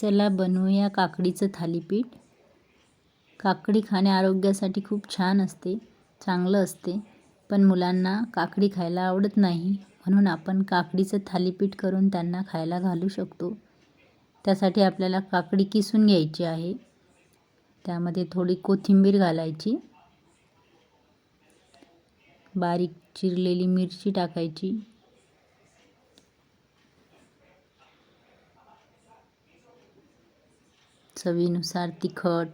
चला बनवूया काकडीचं थालीपीठ। काकडी खाणे आरोग्यासाठी खूप छान असते, चांगलं असते, पण मुलांना काकडी खायला आवडत नाही, म्हणून आपण काकडीचं थालीपीठ करून त्यांना खायला घालू शकतो। त्यासाठी आपल्याला काकडी किसून घ्यायची आहे। त्यामध्ये थोडी कोथिंबीर घालायची, बारीक चिरलेली मिरची टाकायची, चवीनुसार तिखट,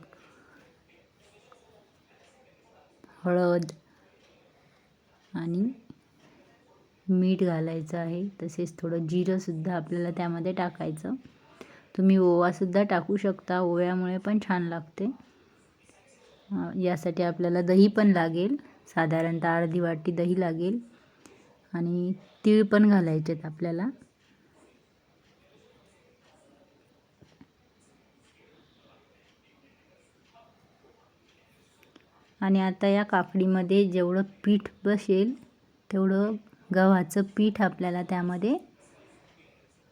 हळद आणि मीठ घालायचं आहे। तसेच थोडं जिरं सुद्धा आपल्याला त्यामध्ये टाकायचं। तुम्ही ओवा सुद्धा टाकू शकता, ओव्यामुळे पण छान लागते। यासाठी आपल्याला दही पण लागेल, साधारणतः अर्धी वाटी दही लागेल आणि तीळ पण घालायचे आहेत आपल्याला। आणि आता या काकडीमध्ये जेवढं पीठ बसेल तेवढं गव्हाचं पीठ आपल्याला त्यामध्ये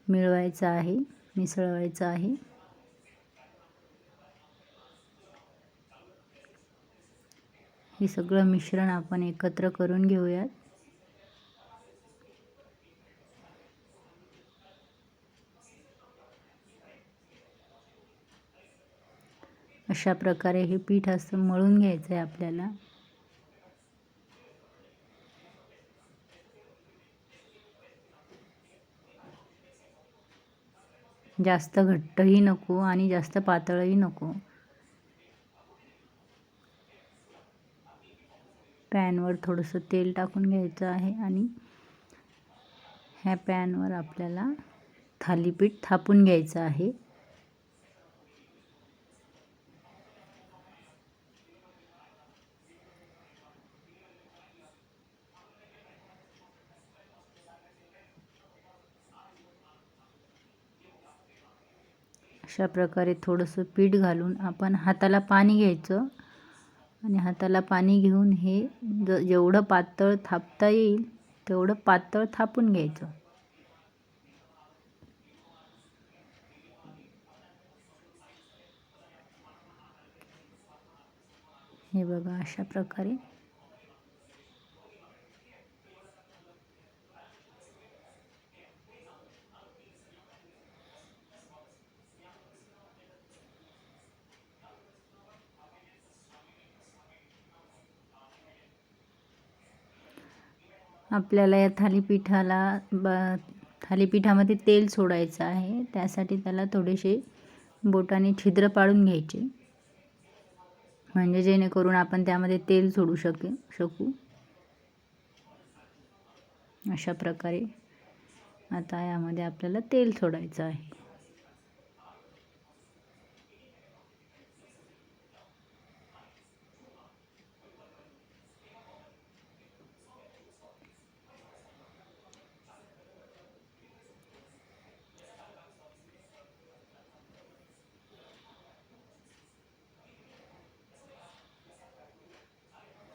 मिळवायचं आहे, मिसळवायचं आहे। हे सगळं मिश्रण आपण एकत्र करून घेऊयात। अशा प्रकारे हे पीठ असं मळून घ्यायचं आहे आपल्याला। जास्त घट्टही नको आणि जास्त पातळही नको। पॅनवर थोडंसं तेल टाकून घ्यायचं आहे आणि ह्या पॅनवर आपल्याला थालीपीठ थापून घ्यायचं आहे। अशा प्रकारे थोडंसं पीठ घालून आपण हाताला पाणी घ्यायचं आणि हाताला पाणी घेऊन हे जेवढं पातळ थापता येईल तेवढं पातळ थापून घ्यायचं। हे बघा अशा प्रकारे। आपल्याला या थालीपीठामध्ये तेल सोडायचं आहे। त्यासाठी त्याला थोडेसे बोटाने छिद्र पाडून घ्यायचे, म्हणजे जेणेकरून आपण त्यामध्ये तेल सोडू शकू। अशा प्रकारे आता यामध्ये आपल्याला तेल सोडायचं आहे।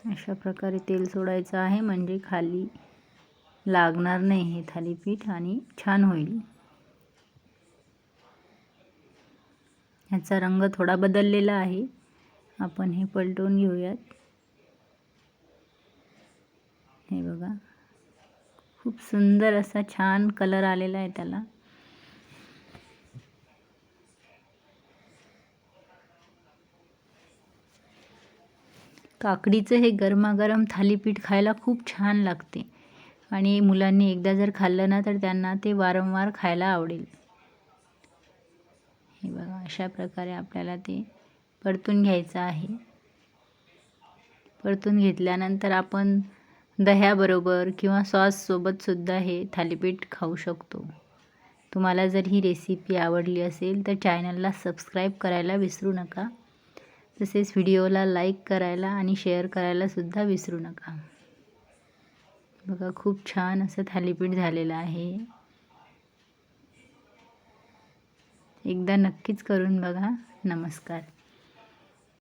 अशा प्रकारे तेल सोडायचं आहे, म्हणजे खाली लागणार नाही हे थालीपीठ आणि छान होईल। ह्याचा रंग थोडा बदललेला आहे, आपण हे पलटवून घेऊयात। हे बघा खूप सुंदर असा छान कलर आलेला आहे त्याला। काकडीचं हे गरमागरम थालीपीठ खायला खूप छान लागते आणि मुलांनी एकदा जर खाल्लं ना तर त्यांना ते वारंवार खायला आवडेल। हे बघा अशा प्रकारे आपल्याला ते परतून घ्यायचं आहे। परतून घेतल्यानंतर आपण दह्याबरोबर किंवा सॉससोबत सुद्धा हे थालीपीठ खाऊ शकतो। तुम्हाला जर ही रेसिपी आवडली असेल तर चॅनलला सबस्क्राईब करायला विसरू नका। तसेच व्हिडिओला लाईक करायला आणि शेअर करायला सुद्धा विसरू नका। बघा खूप छान असं थालीपीठ झालेलं आहे। एकदा नक्कीच करून बघा। नमस्कार।